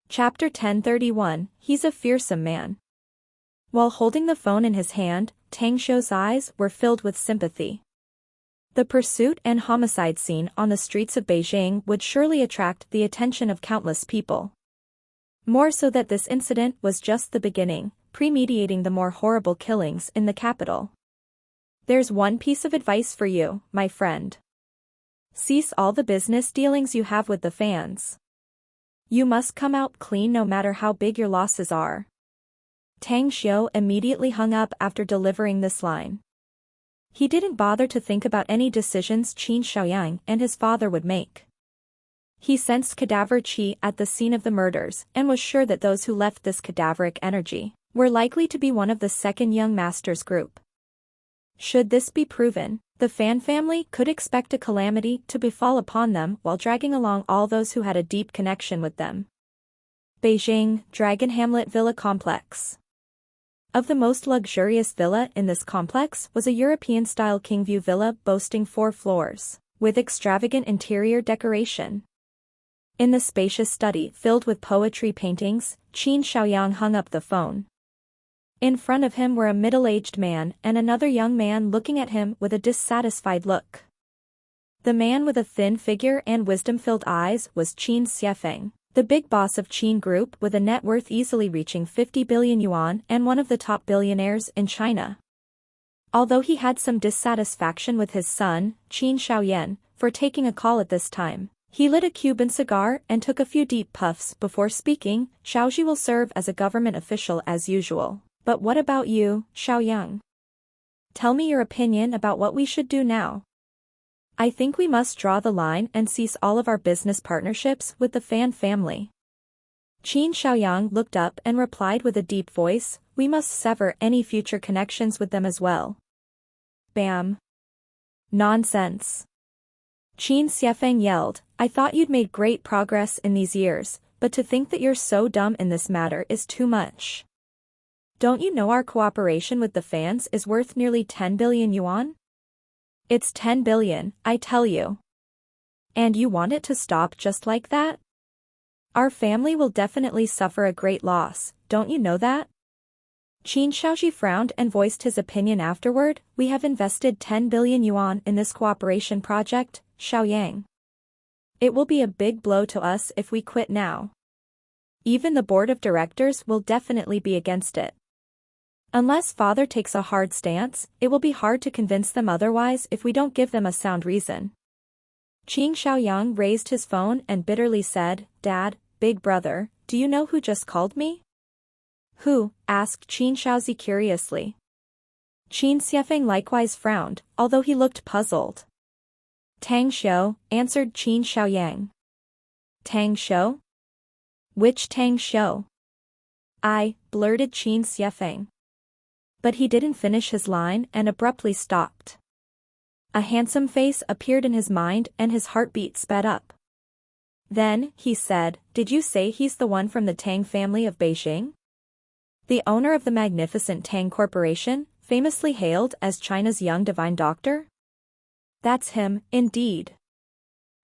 Chapter 1031, He's a Fearsome Man. While holding the phone in his hand, Tang Xiu's eyes were filled with sympathy. The pursuit and homicide scene on the streets of Beijing would surely attract the attention of countless people. More so that this incident was just the beginning, premeditating the more horrible killings in the capital. There's one piece of advice for you, my friend. Cease all the business dealings you have with the fans. You must come out clean no matter how big your losses are. Tang Xiu immediately hung up after delivering this line. He didn't bother to think about any decisions Qin Shaoyang and his father would make. He sensed cadaver qi at the scene of the murders and was sure that those who left this cadaveric energy were likely to be one of the second young master's group. Should this be proven, the Fan family could expect a calamity to befall upon them while dragging along all those who had a deep connection with them. Beijing, Dragon Hamlet Villa Complex. Of the most luxurious villa in this complex was a European-style Kingview villa boasting 4 floors, with extravagant interior decoration. In the spacious study filled with poetry paintings, Qin Shaoyang hung up the phone. In front of him were a middle-aged man and another young man looking at him with a dissatisfied look. The man with a thin figure and wisdom-filled eyes was Qin Xiefeng, the big boss of Qin Group with a net worth easily reaching 50 billion yuan and one of the top billionaires in China. Although he had some dissatisfaction with his son, Qin Shaoyan, for taking a call at this time, he lit a Cuban cigar and took a few deep puffs before speaking. Shaoji will serve as a government official as usual. But what about you, Shaoyang? Tell me your opinion about what we should do now. I think we must draw the line and cease all of our business partnerships with the Fan family. Qin Shaoyang looked up and replied with a deep voice, we must sever any future connections with them as well. Bam. Nonsense. Qin Xiefeng yelled, I thought you'd made great progress in these years, but to think that you're so dumb in this matter is too much. Don't you know our cooperation with the fans is worth nearly 10 billion yuan? It's 10 billion, I tell you. And you want it to stop just like that? Our family will definitely suffer a great loss, don't you know that? Qin Shaoji frowned and voiced his opinion afterward, we have invested 10 billion yuan in this cooperation project, Shaoyang. It will be a big blow to us if we quit now. Even the board of directors will definitely be against it. Unless father takes a hard stance, it will be hard to convince them otherwise if we don't give them a sound reason. Qin Shaoyang raised his phone and bitterly said, Dad, big brother, do you know who just called me? Who? Asked Qin Shaozi curiously. Qin Xiefeng likewise frowned, although he looked puzzled. Tang Xiu, answered Qin Shaoyang. Tang Xiu? Which Tang Xiu? Blurted Qin Xiefeng. But he didn't finish his line and abruptly stopped. A handsome face appeared in his mind and his heartbeat sped up. Then, he said, did you say he's the one from the Tang family of Beijing? The owner of the magnificent Tang Corporation, famously hailed as China's young divine doctor? That's him, indeed.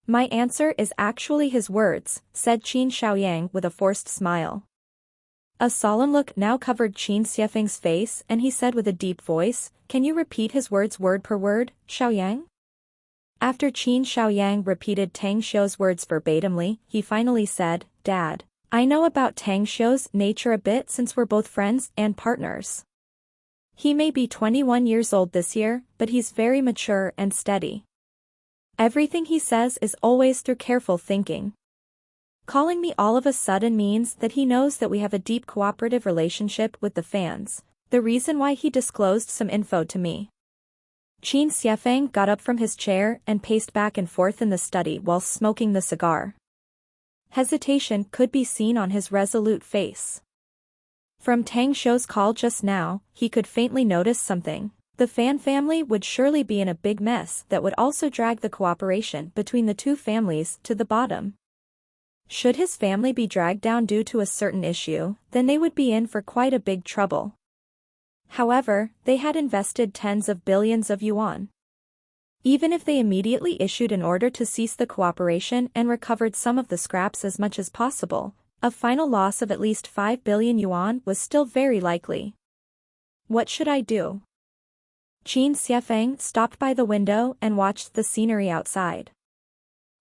My answer is actually his words, said Qin Shaoyang with a forced smile. A solemn look now covered Qin Xiefeng's face and he said with a deep voice, can you repeat his words word per word, Shaoyang? After Qin Shaoyang repeated Tang Xiu's words verbatimly, he finally said, Dad, I know about Tang Xiu's nature a bit since we're both friends and partners. He may be 21 years old this year, but he's very mature and steady. Everything he says is always through careful thinking. Calling me all of a sudden means that he knows that we have a deep cooperative relationship with the fans, the reason why he disclosed some info to me. Qin Xiefeng got up from his chair and paced back and forth in the study while smoking the cigar. Hesitation could be seen on his resolute face. From Tang Xiu's call just now, he could faintly notice something. The Fan family would surely be in a big mess that would also drag the cooperation between the two families to the bottom. Should his family be dragged down due to a certain issue, then they would be in for quite a big trouble. However, they had invested tens of billions of yuan. Even if they immediately issued an order to cease the cooperation and recovered some of the scraps as much as possible, A final loss of at least 5 billion yuan was still very likely. What should I do? Qin Xiefeng stopped by the window and watched the scenery outside.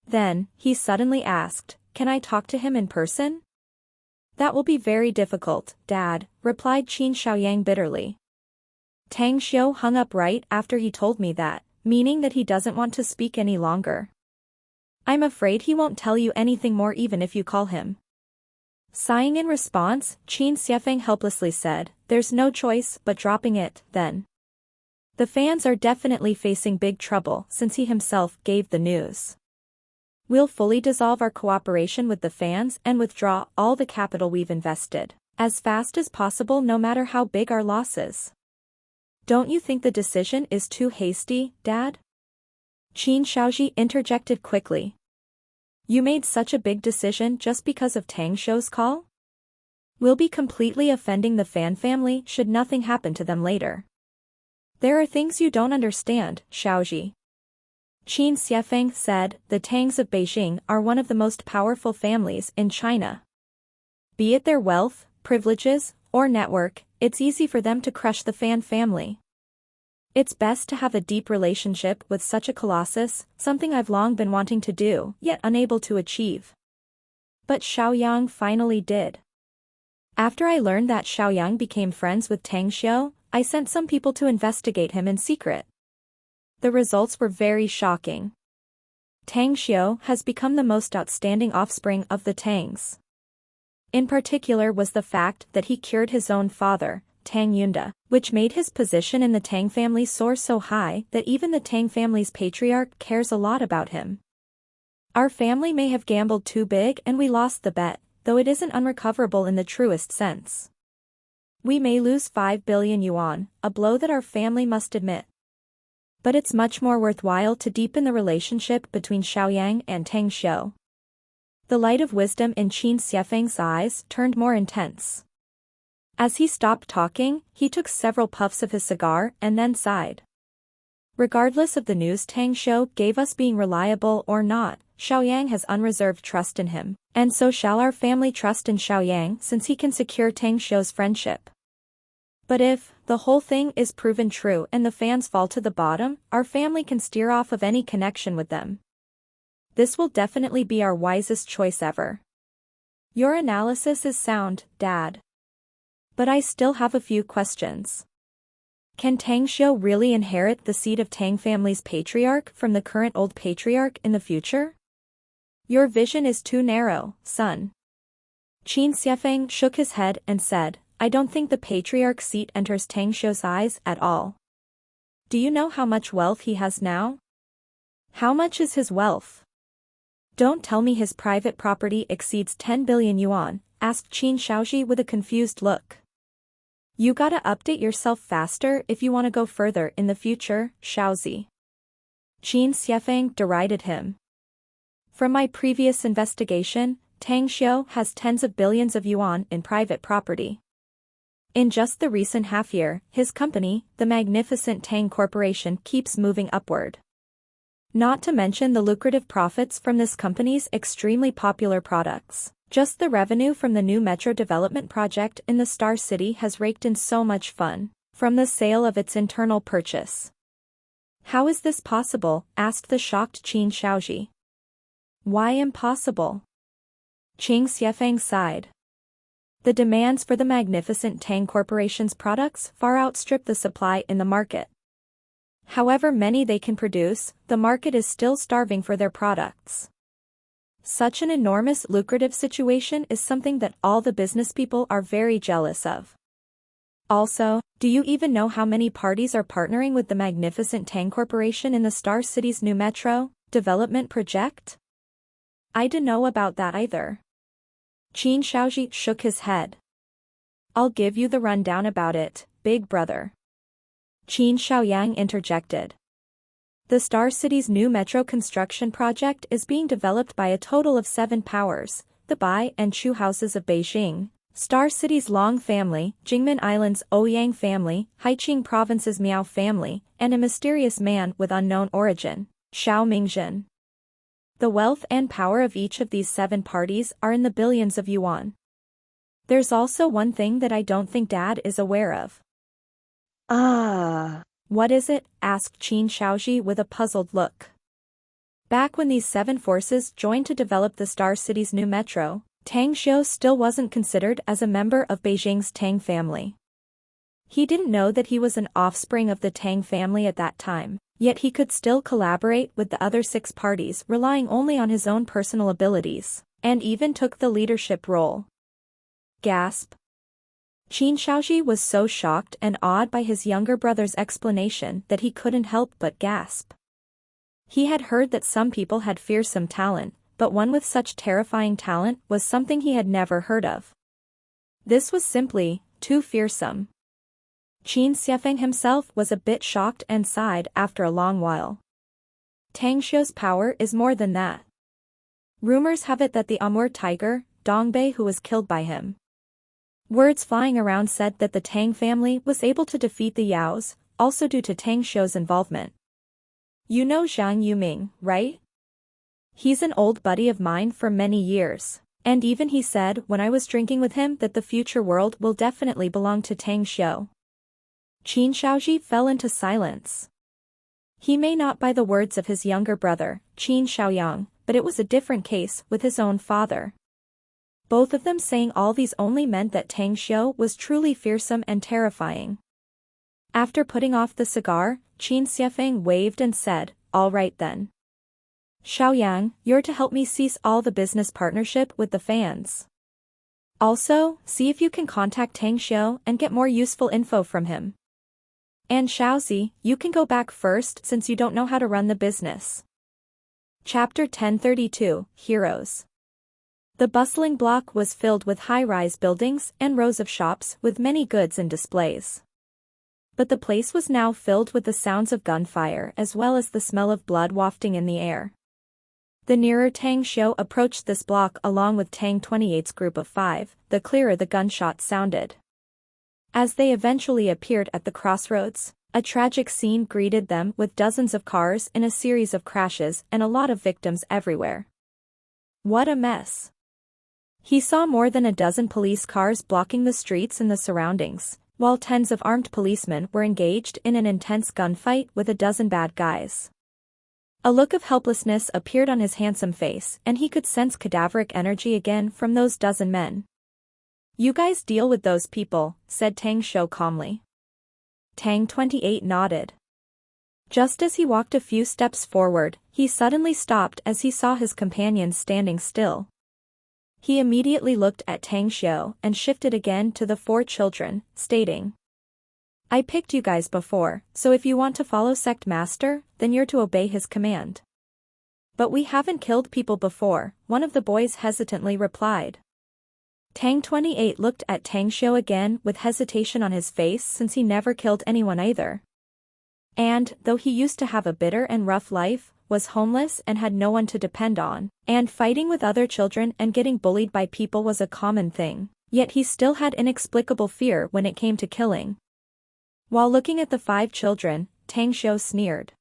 Then, he suddenly asked, "Can I talk to him in person?" "That will be very difficult, Dad," replied Qin Xiaoyang bitterly. Tang Xiu hung up right after he told me that, meaning that he doesn't want to speak any longer. "I'm afraid he won't tell you anything more even if you call him." Sighing in response, Qin Xiefeng helplessly said, "There's no choice but dropping it, then. The fans are definitely facing big trouble since he himself gave the news. We'll fully dissolve our cooperation with the fans and withdraw all the capital we've invested, as fast as possible no matter how big our losses." "Don't you think the decision is too hasty, Dad?" Qin Shaoji interjected quickly. "You made such a big decision just because of Tang Xiu's call? We'll be completely offending the fan family should nothing happen to them later." "There are things you don't understand, Shaoji." Qin Xiefeng said, "The Tangs of Beijing are one of the most powerful families in China. Be it their wealth, privileges, or network, it's easy for them to crush the fan family. It's best to have a deep relationship with such a colossus, something I've long been wanting to do, yet unable to achieve. But Xiaoyang finally did. After I learned that Xiaoyang became friends with Tang Xiu, I sent some people to investigate him in secret. The results were very shocking. Tang Xiu has become the most outstanding offspring of the Tangs. In particular was the fact that he cured his own father, Tang Yunda, which made his position in the Tang family soar so high that even the Tang family's patriarch cares a lot about him. Our family may have gambled too big and we lost the bet, though it isn't unrecoverable in the truest sense. We may lose 5 billion yuan, a blow that our family must admit. But it's much more worthwhile to deepen the relationship between Xiaoyang and Tang Xiu." The light of wisdom in Qin Xiefeng's eyes turned more intense. As he stopped talking, he took several puffs of his cigar and then sighed. "Regardless of the news Tang Xiu gave us being reliable or not, Xiaoyang has unreserved trust in him, and so shall our family trust in Xiaoyang since he can secure Tang Xiu's friendship. But if the whole thing is proven true and the fans fall to the bottom, our family can steer off of any connection with them. This will definitely be our wisest choice ever." "Your analysis is sound, Dad. But I still have a few questions. Can Tang Xiu really inherit the seat of Tang family's patriarch from the current old patriarch in the future? Your vision is too narrow, son." Qin Xiefeng shook his head and said, "I don't think the patriarch's seat enters Tang Xiu's eyes at all. Do you know how much wealth he has now?" "How much is his wealth?" "Don't tell me his private property exceeds 10 billion yuan, asked Qin Shaoji with a confused look. "You gotta update yourself faster if you want to go further in the future, Shaozi." Qin Xiefeng derided him. "From my previous investigation, Tang Xiu has tens of billions of yuan in private property. In just the recent half-year, his company, the magnificent Tang Corporation, keeps moving upward. Not to mention the lucrative profits from this company's extremely popular products. Just the revenue from the new metro development project in the Star City has raked in so much fun, from the sale of its internal purchase." "How is this possible?" asked the shocked Qin Shaoji. "Why impossible?" Qin Xiefeng sighed. "The demands for the magnificent Tang Corporation's products far outstrip the supply in the market. However many they can produce, the market is still starving for their products. Such an enormous lucrative situation is something that all the business people are very jealous of. Also, do you even know how many parties are partnering with the magnificent Tang Corporation in the Star City's new metro development project?" "I don't know about that either." Qin Shaoji shook his head. "I'll give you the rundown about it, big brother." Qin Xiaoyang interjected. "The Star City's new metro construction project is being developed by a total of 7 powers, the Bai and Chu houses of Beijing, Star City's Long family, Jingmen Island's Ouyang family, Haiqing Province's Miao family, and a mysterious man with unknown origin, Xiao Mingjin. The wealth and power of each of these 7 parties are in the billions of yuan. There's also one thing that I don't think Dad is aware of. What is it? Asked Qin Shaoji with a puzzled look. Back when these 7 forces joined to develop the Star City's new metro, Tang Xiu still wasn't considered as a member of Beijing's Tang family. He didn't know that he was an offspring of the Tang family at that time, yet he could still collaborate with the other 6 parties relying only on his own personal abilities, and even took the leadership role. Gasp. Qin Shaoji was so shocked and awed by his younger brother's explanation that he couldn't help but gasp. He had heard that some people had fearsome talent, but one with such terrifying talent was something he had never heard of. This was simply too fearsome. Qin Xiefeng himself was a bit shocked and sighed after a long while. Tang Xiu's power is more than that. Rumors have it that the Amur tiger, Dongbei, who was killed by him. Words flying around said that the Tang family was able to defeat the Yaos, also due to Tang Xiu's involvement. You know Zhang Yuming, right? He's an old buddy of mine for many years, and even he said when I was drinking with him that the future world will definitely belong to Tang Xiu. Qin Shaoji fell into silence. He may not buy the words of his younger brother, Qin Shaoyang, but it was a different case with his own father. Both of them saying all these only meant that Tang Xiu was truly fearsome and terrifying. After putting off the cigar, Qin Xiefeng waved and said, "All right then. Shaoyang, you're to help me cease all the business partnership with the fans. Also, see if you can contact Tang Xiu and get more useful info from him. And Shaozi, you can go back first since you don't know how to run the business." Chapter 1032, Heroes. The bustling block was filled with high-rise buildings and rows of shops with many goods and displays. But the place was now filled with the sounds of gunfire as well as the smell of blood wafting in the air. The nearer Tang Xiu approached this block along with Tang 28's group of 5, the clearer the gunshots sounded. As they eventually appeared at the crossroads, a tragic scene greeted them with dozens of cars in a series of crashes and a lot of victims everywhere. What a mess. He saw more than a dozen police cars blocking the streets and the surroundings, while tens of armed policemen were engaged in an intense gunfight with a dozen bad guys. A look of helplessness appeared on his handsome face and he could sense cadaveric energy again from those dozen men. "You guys deal with those people," said Tang Xiu calmly. Tang 28 nodded. Just as he walked a few steps forward, he suddenly stopped as he saw his companions standing still. He immediately looked at Tang Xiu and shifted again to the 4 children, stating, "I picked you guys before, so if you want to follow Sect Master, then you're to obey his command." "But we haven't killed people before," one of the boys hesitantly replied. Tang 28 looked at Tang Xiu again with hesitation on his face since he never killed anyone either. And, though he used to have a bitter and rough life, was homeless and had no one to depend on, and fighting with other children and getting bullied by people was a common thing, yet he still had inexplicable fear when it came to killing. While looking at the 5 children, Tang Xiu sneered.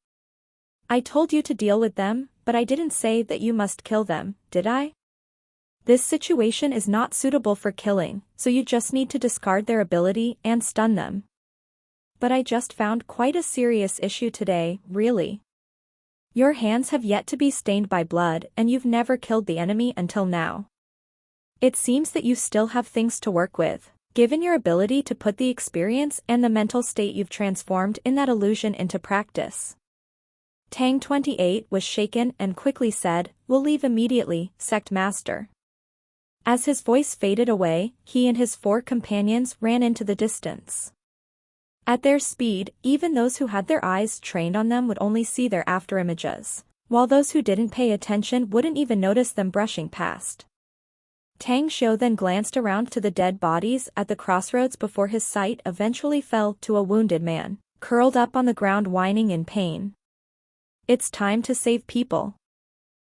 "I told you to deal with them, but I didn't say that you must kill them, did I? This situation is not suitable for killing, so you just need to discard their ability and stun them. But I just found quite a serious issue today, really. Your hands have yet to be stained by blood and you've never killed the enemy until now. It seems that you still have things to work with, given your ability to put the experience and the mental state you've transformed in that illusion into practice." Tang 28 was shaken and quickly said, "We'll leave immediately, Sect Master." As his voice faded away, he and his 4 companions ran into the distance. At their speed, even those who had their eyes trained on them would only see their afterimages, while those who didn't pay attention wouldn't even notice them brushing past. Tang Xiu then glanced around to the dead bodies at the crossroads before his sight eventually fell to a wounded man, curled up on the ground whining in pain. It's time to save people.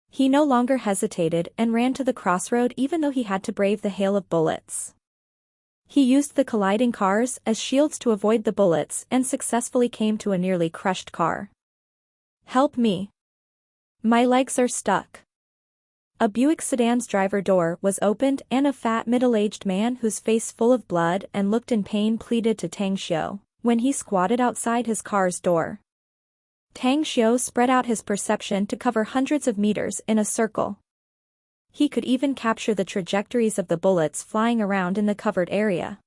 He no longer hesitated and ran to the crossroad even though he had to brave the hail of bullets. He used the colliding cars as shields to avoid the bullets and successfully came to a nearly crushed car. "Help me. My legs are stuck." A Buick sedan's driver door was opened and a fat middle-aged man whose face full of blood and looked in pain pleaded to Tang Xiu when he squatted outside his car's door. Tang Xiu spread out his perception to cover hundreds of meters in a circle. He could even capture the trajectories of the bullets flying around in the covered area.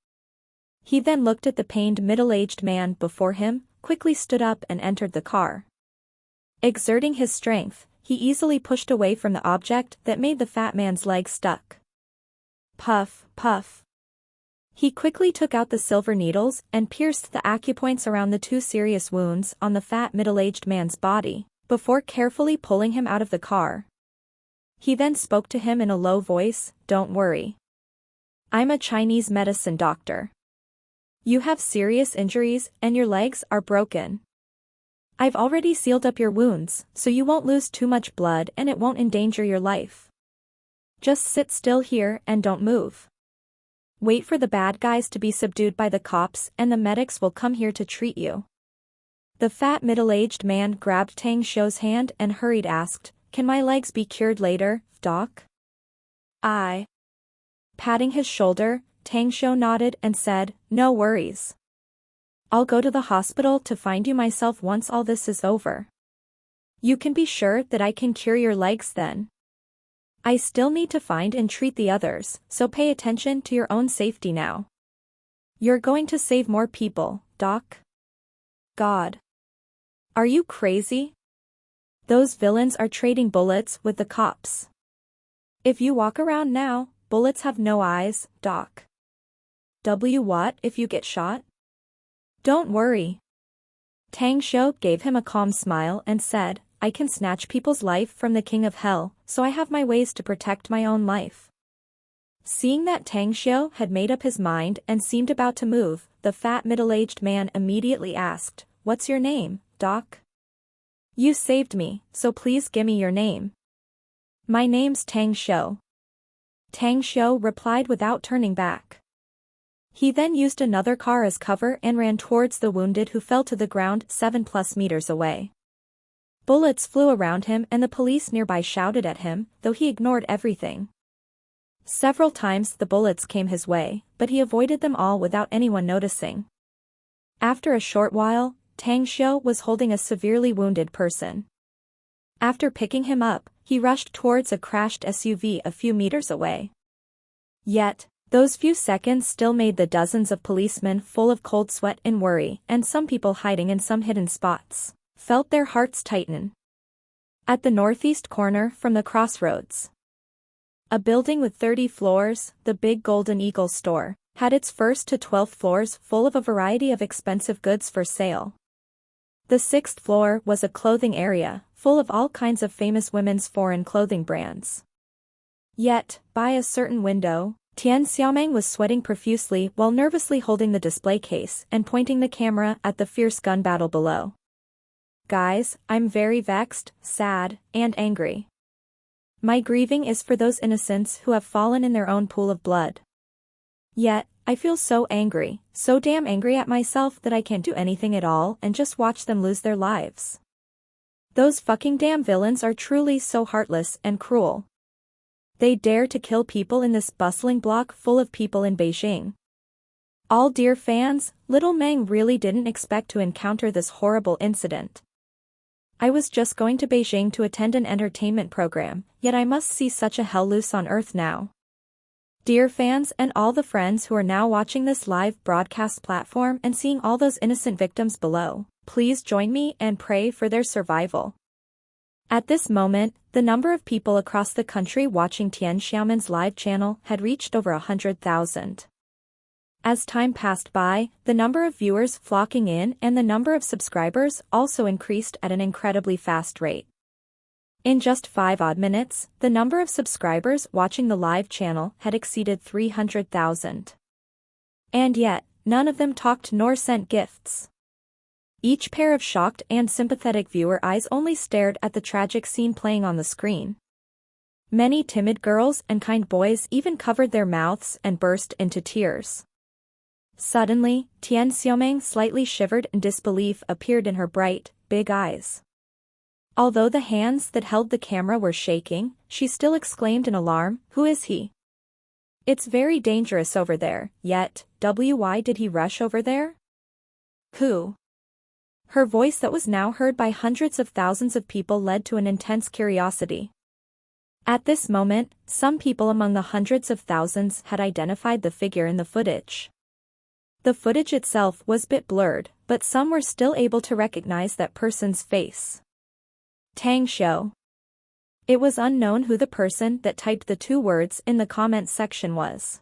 He then looked at the pained middle-aged man before him, quickly stood up and entered the car. Exerting his strength, he easily pushed away from the object that made the fat man's leg stuck. Puff, puff. He quickly took out the silver needles and pierced the acupoints around the two serious wounds on the fat middle-aged man's body, before carefully pulling him out of the car. He then spoke to him in a low voice, "Don't worry. I'm a Chinese medicine doctor. You have serious injuries and your legs are broken. I've already sealed up your wounds, so you won't lose too much blood and it won't endanger your life. Just sit still here and don't move. Wait for the bad guys to be subdued by the cops and the medics will come here to treat you." The fat middle-aged man grabbed Tang Xiu's hand and hurried asked, "Can my legs be cured later, doc?" Patting his shoulder, Tang Xiu nodded and said, "No worries. I'll go to the hospital to find you myself once all this is over. You can be sure that I can cure your legs then. I still need to find and treat the others, so pay attention to your own safety now. You're going to save more people, doc." God. Are you crazy? Those villains are trading bullets with the cops. If you walk around now, bullets have no eyes, doc. What if you get shot? Don't worry. Tang Xiu gave him a calm smile and said, "I can snatch people's life from the king of hell, so I have my ways to protect my own life." Seeing that Tang Xiu had made up his mind and seemed about to move, the fat middle-aged man immediately asked, "What's your name, doc?" "You saved me, so please gimme your name." "My name's Tang Xiu." Tang Xiu replied without turning back. He then used another car as cover and ran towards the wounded who fell to the ground 7+ meters away. Bullets flew around him and the police nearby shouted at him, though he ignored everything. Several times the bullets came his way, but he avoided them all without anyone noticing. After a short while, Tang Xiu was holding a severely wounded person. After picking him up, he rushed towards a crashed SUV a few meters away. Yet, those few seconds still made the dozens of policemen full of cold sweat and worry, and some people hiding in some hidden spots felt their hearts tighten. At the northeast corner from the crossroads, a building with 30 floors, the Big Golden Eagle store, had its first to 12th floors full of a variety of expensive goods for sale. The 6th floor was a clothing area, full of all kinds of famous women's foreign clothing brands. Yet, by a certain window, Tian Xiaoming was sweating profusely while nervously holding the display case and pointing the camera at the fierce gun battle below. "Guys, I'm very vexed, sad, and angry. My grieving is for those innocents who have fallen in their own pool of blood. Yet, I feel so angry, so damn angry at myself that I can't do anything at all and just watch them lose their lives. Those fucking damn villains are truly so heartless and cruel. They dare to kill people in this bustling block full of people in Beijing. All dear fans, little Meng really didn't expect to encounter this horrible incident. I was just going to Beijing to attend an entertainment program, yet I must see such a hell loose on earth now. Dear fans and all the friends who are now watching this live broadcast platform and seeing all those innocent victims below, please join me and pray for their survival." At this moment, the number of people across the country watching Tian Xiaoman's live channel had reached over 100,000. As time passed by, the number of viewers flocking in and the number of subscribers also increased at an incredibly fast rate. In just 5 odd minutes, the number of subscribers watching the live channel had exceeded 300,000. And yet, none of them talked nor sent gifts. Each pair of shocked and sympathetic viewer eyes only stared at the tragic scene playing on the screen. Many timid girls and kind boys even covered their mouths and burst into tears. Suddenly, Tian Xiaoming slightly shivered and disbelief appeared in her bright, big eyes. Although the hands that held the camera were shaking, she still exclaimed in alarm, "Who is he? It's very dangerous over there." Yet, why did he rush over there? Who? Her voice that was now heard by hundreds of thousands of people led to an intense curiosity. At this moment, some people among the hundreds of thousands had identified the figure in the footage. The footage itself was a bit blurred, but some were still able to recognize that person's face. Tang Xiu. It was unknown who the person that typed the two words in the comment section was.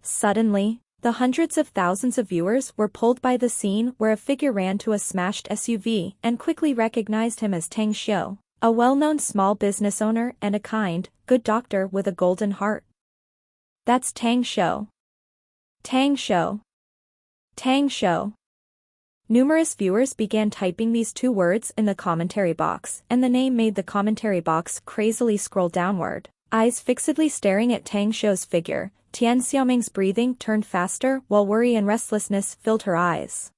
Suddenly, the hundreds of thousands of viewers were pulled by the scene where a figure ran to a smashed SUV and quickly recognized him as Tang Xiu, a well-known small business owner and a kind, good doctor with a golden heart. That's Tang Xiu. Tang Xiu. Tang Xiu. Numerous viewers began typing these two words in the commentary box, and the name made the commentary box crazily scroll downward. Eyes fixedly staring at Tang Xiu's figure, Tian Xiaoming's breathing turned faster while worry and restlessness filled her eyes.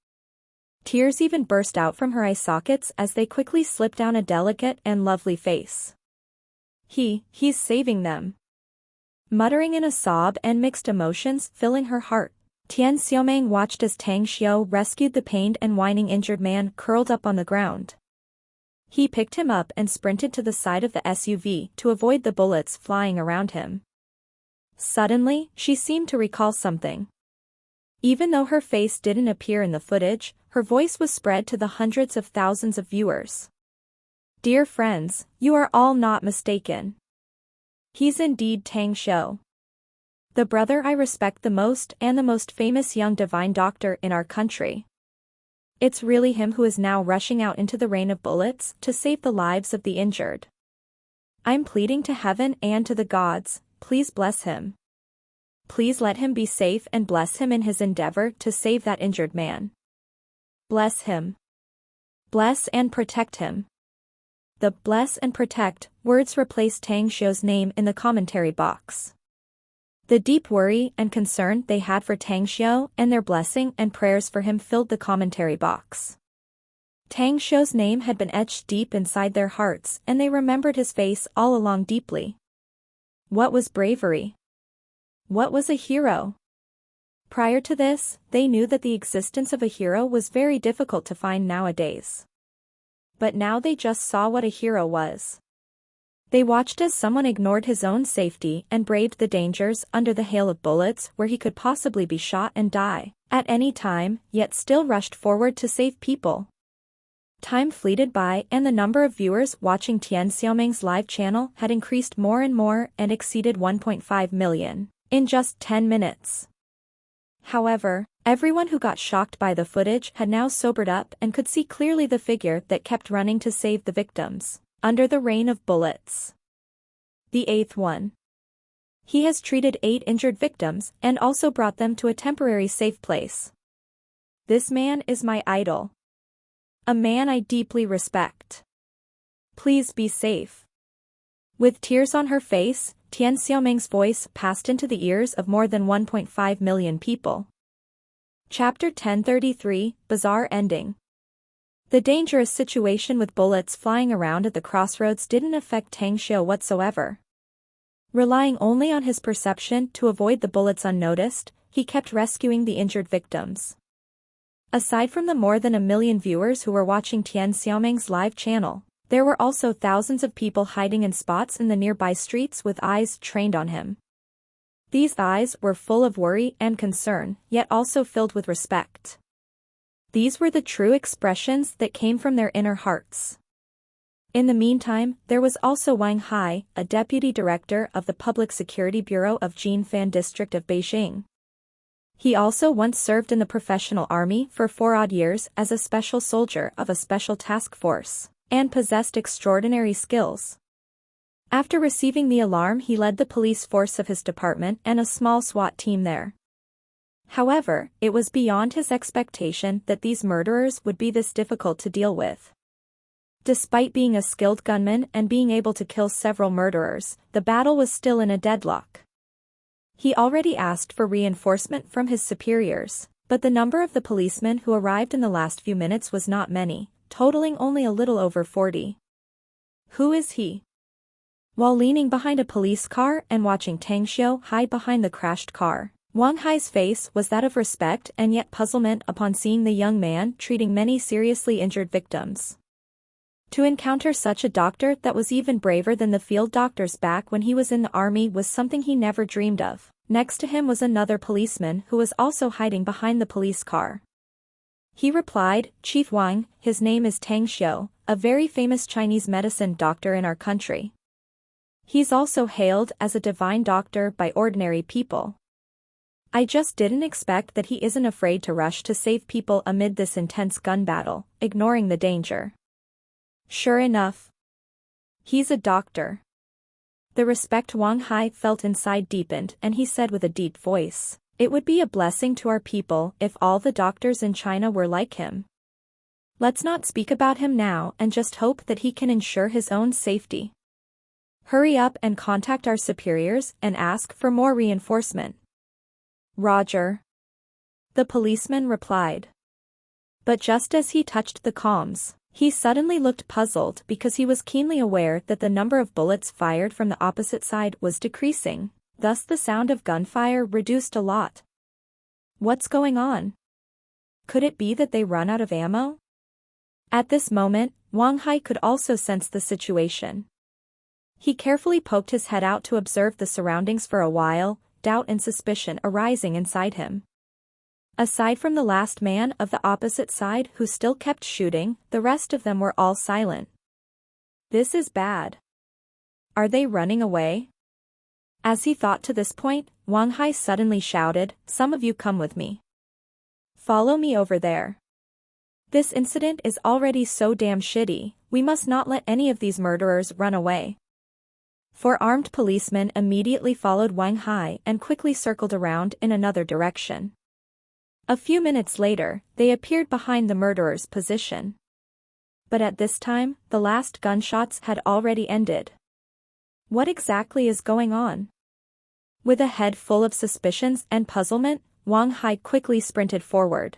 Tears even burst out from her eye sockets as they quickly slipped down a delicate and lovely face. He's saving them. Muttering in a sob and mixed emotions filling her heart, Tian Xiaoming watched as Tang Xiu rescued the pained and whining injured man curled up on the ground. He picked him up and sprinted to the side of the SUV to avoid the bullets flying around him. Suddenly, she seemed to recall something. Even though her face didn't appear in the footage, her voice was spread to the hundreds of thousands of viewers. Dear friends, you are all not mistaken. He's indeed Tang Xiu, the brother I respect the most and the most famous young divine doctor in our country. It's really him who is now rushing out into the rain of bullets to save the lives of the injured. I'm pleading to heaven and to the gods, please bless him. Please let him be safe and bless him in his endeavor to save that injured man. Bless him. Bless and protect him. The "bless and protect" words replaced Tang Xiu's name in the commentary box. The deep worry and concern they had for Tang Xiu and their blessing and prayers for him filled the commentary box. Tang Xiu's name had been etched deep inside their hearts and they remembered his face all along deeply. What was bravery? What was a hero? Prior to this, they knew that the existence of a hero was very difficult to find nowadays. But now they just saw what a hero was. They watched as someone ignored his own safety and braved the dangers under the hail of bullets where he could possibly be shot and die at any time, yet still rushed forward to save people. Time fleeted by and the number of viewers watching Tian Xiaoming's live channel had increased more and more and exceeded 1.5 million in just 10 minutes. However, everyone who got shocked by the footage had now sobered up and could see clearly the figure that kept running to save the victims under the rain of bullets. The eighth one. He has treated 8 injured victims and also brought them to a temporary safe place. This man is my idol. A man I deeply respect. Please be safe. With tears on her face, Tian Xiaoming's voice passed into the ears of more than 1.5 million people. Chapter 1033, Bizarre Ending. The dangerous situation with bullets flying around at the crossroads didn't affect Tang Xiu whatsoever. Relying only on his perception to avoid the bullets unnoticed, he kept rescuing the injured victims. Aside from the more than 1 million viewers who were watching Tian Xiaoming's live channel, there were also thousands of people hiding in spots in the nearby streets with eyes trained on him. These eyes were full of worry and concern, yet also filled with respect. These were the true expressions that came from their inner hearts. In the meantime, there was also Wang Hai, a deputy director of the Public Security Bureau of Jinfan District of Beijing. He also once served in the professional army for 4 odd years as a special soldier of a special task force, and possessed extraordinary skills. After receiving the alarm, he led the police force of his department and a small SWAT team there. However, it was beyond his expectation that these murderers would be this difficult to deal with. Despite being a skilled gunman and being able to kill several murderers, the battle was still in a deadlock. He already asked for reinforcement from his superiors, but the number of the policemen who arrived in the last few minutes was not many, totaling only a little over 40. Who is he? While leaning behind a police car and watching Tang Xiu hide behind the crashed car, Wang Hai's face was that of respect and yet puzzlement upon seeing the young man treating many seriously injured victims. To encounter such a doctor that was even braver than the field doctors back when he was in the army was something he never dreamed of. Next to him was another policeman who was also hiding behind the police car. He replied, "Chief Wang, his name is Tang Xiu, a very famous Chinese medicine doctor in our country. He's also hailed as a divine doctor by ordinary people. I just didn't expect that he isn't afraid to rush to save people amid this intense gun battle, ignoring the danger." Sure enough, he's a doctor. The respect Wang Hai felt inside deepened and he said with a deep voice, "It would be a blessing to our people if all the doctors in China were like him. Let's not speak about him now and just hope that he can ensure his own safety. Hurry up and contact our superiors and ask for more reinforcement." "Roger," the policeman replied. But just as he touched the comms, he suddenly looked puzzled because he was keenly aware that the number of bullets fired from the opposite side was decreasing, thus the sound of gunfire reduced a lot. What's going on? Could it be that they run out of ammo? At this moment, Wang Hai could also sense the situation. He carefully poked his head out to observe the surroundings for a while, doubt and suspicion arising inside him. Aside from the last man of the opposite side who still kept shooting, the rest of them were all silent. This is bad. Are they running away? As he thought to this point, Wang Hai suddenly shouted, "Some of you come with me. Follow me over there. This incident is already so damn shitty, we must not let any of these murderers run away." Four armed policemen immediately followed Wang Hai and quickly circled around in another direction. A few minutes later, they appeared behind the murderer's position. But at this time, the last gunshots had already ended. What exactly is going on? With a head full of suspicions and puzzlement, Wang Hai quickly sprinted forward.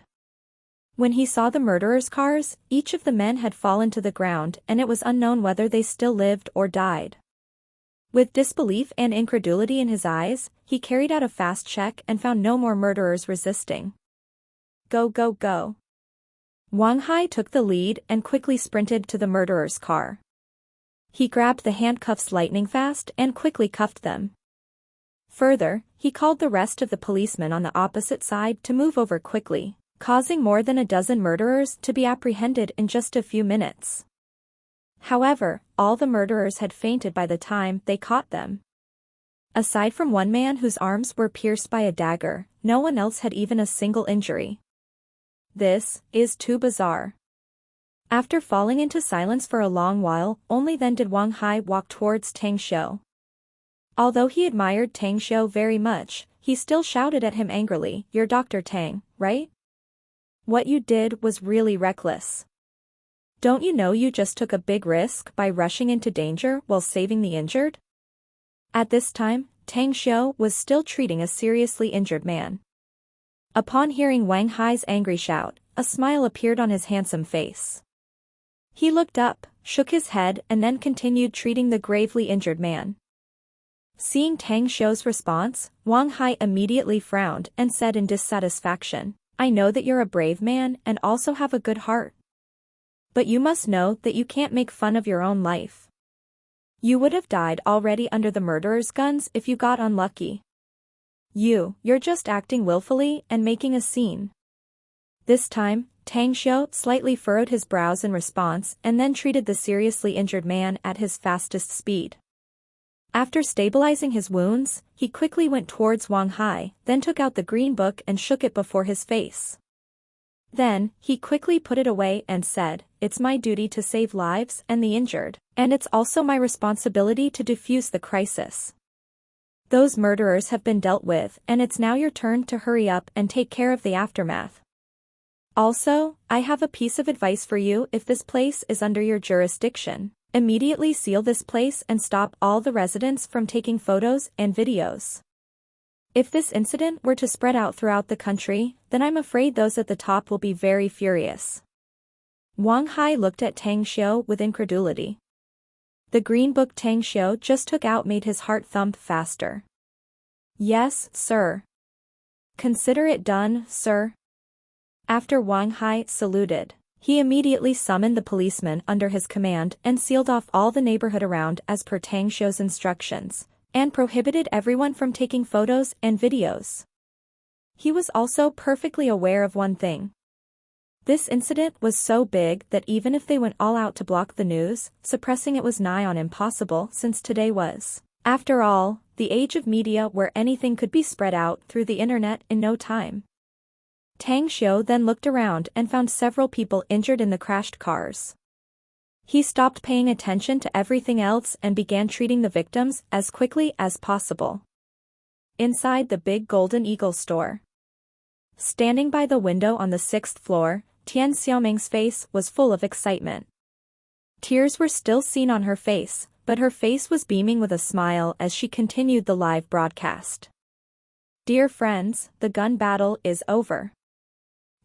When he saw the murderers' cars, each of the men had fallen to the ground and it was unknown whether they still lived or died. With disbelief and incredulity in his eyes, he carried out a fast check and found no more murderers resisting. Go go go. Wang Hai took the lead and quickly sprinted to the murderer's car. He grabbed the handcuffs lightning fast and quickly cuffed them. Further, he called the rest of the policemen on the opposite side to move over quickly, causing more than a dozen murderers to be apprehended in just a few minutes. However, all the murderers had fainted by the time they caught them. Aside from one man whose arms were pierced by a dagger, no one else had even a single injury. This is too bizarre. After falling into silence for a long while, only then did Wang Hai walk towards Tang Xiu. Although he admired Tang Xiu very much, he still shouted at him angrily, "You're Dr. Tang, right? What you did was really reckless. Don't you know you just took a big risk by rushing into danger while saving the injured?" At this time, Tang Xiu was still treating a seriously injured man. Upon hearing Wang Hai's angry shout, a smile appeared on his handsome face. He looked up, shook his head and then continued treating the gravely injured man. Seeing Tang Xiu's response, Wang Hai immediately frowned and said in dissatisfaction, "I know that you're a brave man and also have a good heart. But you must know that you can't make fun of your own life. You would have died already under the murderer's guns if you got unlucky. You're just acting willfully and making a scene." This time, Tang Xiu slightly furrowed his brows in response and then treated the seriously injured man at his fastest speed. After stabilizing his wounds, he quickly went towards Wang Hai, then took out the green book and shook it before his face. Then, he quickly put it away and said, "It's my duty to save lives and the injured, and it's also my responsibility to defuse the crisis. Those murderers have been dealt with and it's now your turn to hurry up and take care of the aftermath. Also, I have a piece of advice for you. If this place is under your jurisdiction, immediately seal this place and stop all the residents from taking photos and videos. If this incident were to spread out throughout the country, then I'm afraid those at the top will be very furious." Wang Hai looked at Tang Xiu with incredulity. The green book Tang Xiu just took out made his heart thump faster. Yes, sir. Consider it done, sir. After Wang Hai saluted, he immediately summoned the policemen under his command and sealed off all the neighborhood around as per Tang Xiu's instructions, and prohibited everyone from taking photos and videos. He was also perfectly aware of one thing. This incident was so big that even if they went all out to block the news, suppressing it was nigh on impossible since today was, after all, the age of media where anything could be spread out through the internet in no time. Tang Xiu then looked around and found several people injured in the crashed cars. He stopped paying attention to everything else and began treating the victims as quickly as possible. Inside the big Golden Eagle store. Standing by the window on the 6th floor, Tian Xiaoming's face was full of excitement. Tears were still seen on her face, but her face was beaming with a smile as she continued the live broadcast. Dear friends, the gun battle is over.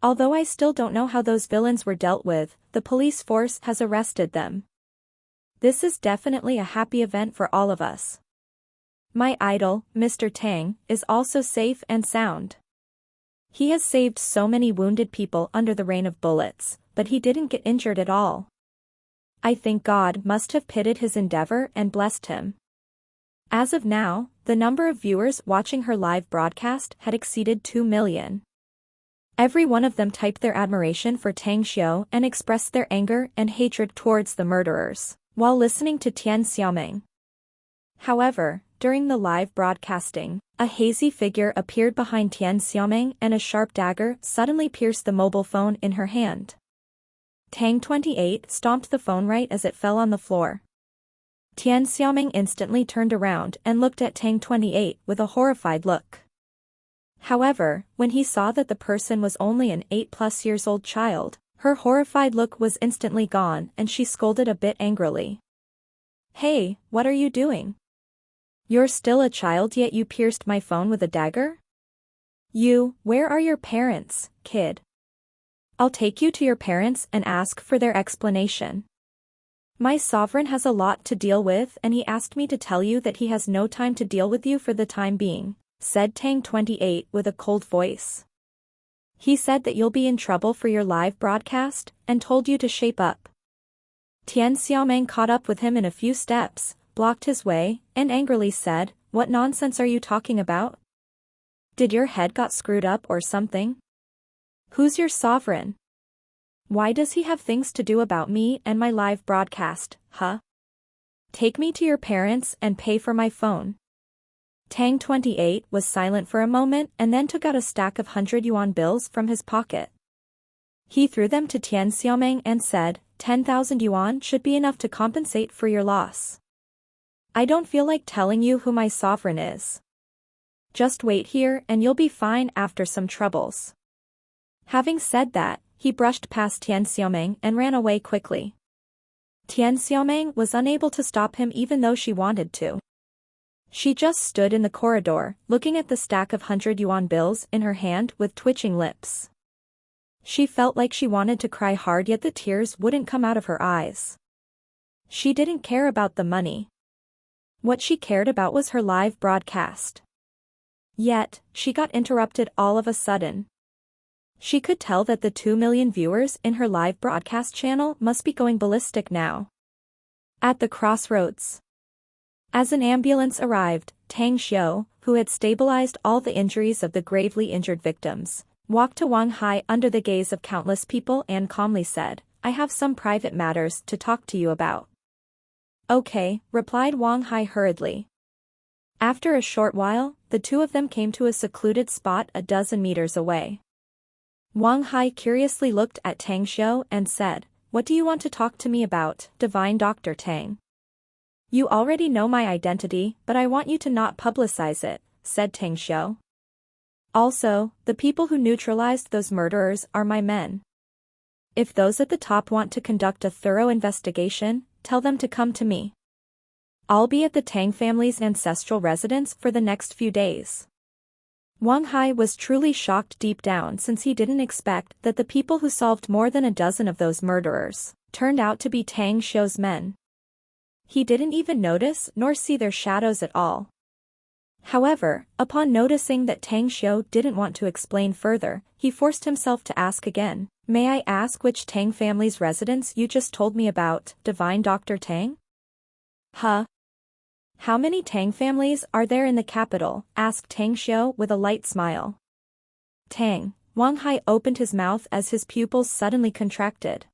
Although I still don't know how those villains were dealt with, the police force has arrested them. This is definitely a happy event for all of us. My idol, Mr. Tang, is also safe and sound. He has saved so many wounded people under the rain of bullets, but he didn't get injured at all. I think God must have pitied his endeavor and blessed him. As of now, the number of viewers watching her live broadcast had exceeded 2 million. Every one of them typed their admiration for Tang Xiu and expressed their anger and hatred towards the murderers, while listening to Tian Xiaoming. However, during the live broadcasting, a hazy figure appeared behind Tian Xiaoming and a sharp dagger suddenly pierced the mobile phone in her hand. Tang 28 stomped the phone right as it fell on the floor. Tian Xiaoming instantly turned around and looked at Tang 28 with a horrified look. However, when he saw that the person was only an 8+ years old child, her horrified look was instantly gone and she scolded a bit angrily. Hey, what are you doing? You're still a child yet you pierced my phone with a dagger? Where are your parents, kid? I'll take you to your parents and ask for their explanation. My sovereign has a lot to deal with and he asked me to tell you that he has no time to deal with you for the time being, said Tang 28 with a cold voice. He said that you'll be in trouble for your live broadcast and told you to shape up. Tian Xiaoming caught up with him in a few steps, blocked his way, and angrily said, What nonsense are you talking about? Did your head got screwed up or something? Who's your sovereign? Why does he have things to do about me and my live broadcast, huh? Take me to your parents and pay for my phone. Tang 28 was silent for a moment and then took out a stack of 100 yuan bills from his pocket. He threw them to Tian Xiaoming and said, 10,000 yuan should be enough to compensate for your loss. I don't feel like telling you who my sovereign is. Just wait here and you'll be fine after some troubles. Having said that, he brushed past Tian Xiaoming and ran away quickly. Tian Xiaoming was unable to stop him even though she wanted to. She just stood in the corridor, looking at the stack of 100 yuan bills in her hand with twitching lips. She felt like she wanted to cry hard yet the tears wouldn't come out of her eyes. She didn't care about the money. What she cared about was her live broadcast. Yet, she got interrupted all of a sudden. She could tell that the 2 million viewers in her live broadcast channel must be going ballistic now. At the crossroads. As an ambulance arrived, Tang Xiu, who had stabilized all the injuries of the gravely injured victims, walked to Wang Hai under the gaze of countless people and calmly said, I have some private matters to talk to you about. Okay, replied Wang Hai hurriedly. After a short while, the two of them came to a secluded spot a dozen meters away. Wang Hai curiously looked at Tang Xiu and said, What do you want to talk to me about, Divine Dr. Tang? You already know my identity, but I want you to not publicize it, said Tang Xiu. Also, the people who neutralized those murderers are my men. If those at the top want to conduct a thorough investigation, tell them to come to me. I'll be at the Tang family's ancestral residence for the next few days. Wang Hai was truly shocked deep down since he didn't expect that the people who solved more than a dozen of those murderers turned out to be Tang Xiu's men. He didn't even notice nor see their shadows at all. However, upon noticing that Tang Xiu didn't want to explain further, he forced himself to ask again, "May I ask which Tang family's residence you just told me about, Divine Dr. Tang?" "Huh? How many Tang families are there in the capital?" asked Tang Xiu with a light smile. Tang, Wang Hai opened his mouth as his pupils suddenly contracted.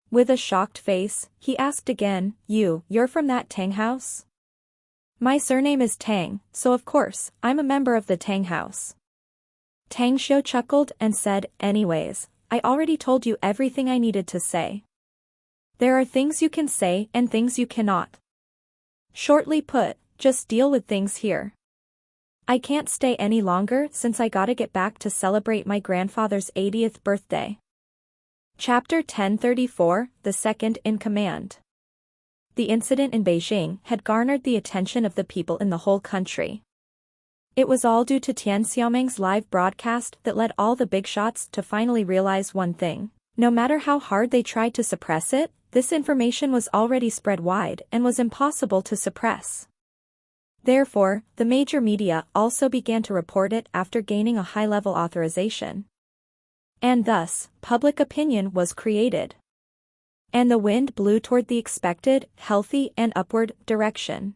With a shocked face, he asked again, You're from that Tang house?" "My surname is Tang, so of course, I'm a member of the Tang house." Tang Xiu chuckled and said, "Anyways, I already told you everything I needed to say. There are things you can say and things you cannot. Shortly put, just deal with things here. I can't stay any longer since I gotta get back to celebrate my grandfather's 80th birthday." Chapter 1034, The Second in Command. The incident in Beijing had garnered the attention of the people in the whole country. It was all due to Tian Xiaoming's live broadcast that led all the big shots to finally realize one thing. No matter how hard they tried to suppress it, this information was already spread wide and was impossible to suppress. Therefore, the major media also began to report it after gaining a high-level authorization. And thus, public opinion was created. And the wind blew toward the expected, healthy and upward direction.